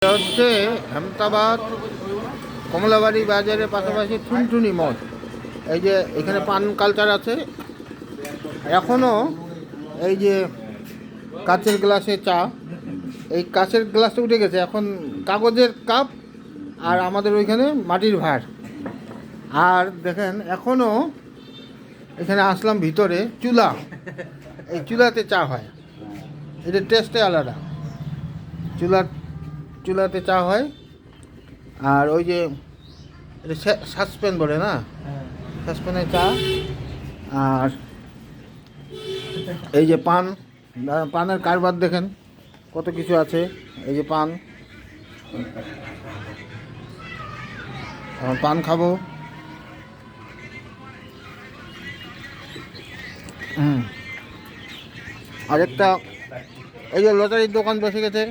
এটা হচ্ছে আহমেদাবাদ কমলাবাড়ি বাজারের পাশাপাশি টুনটুনি মঠ। এই যে এখানে পান কালচার আছে এখনও। এই যে কাচের গ্লাসে চা, এই কাচের গ্লাসটা উঠে গেছে, এখন কাগজের কাপ আর আমাদের ওইখানে মাটির ভাঁড়। আর দেখেন এখনও এখানে আসলাম ভিতরে চুলা, এই চুলাতে চা হয়, এটার টেস্টে আলাদা। চুলাতে চা হয়। আর ওই যে এটা সাসপেন বলে না, সাসপেনে চা। আর এই যে পানের কারবার দেখেন কত কিছু আছে। এই যে পান, পান খাবো। আরেকটা এই যে লটারির দোকান বসে গেছে।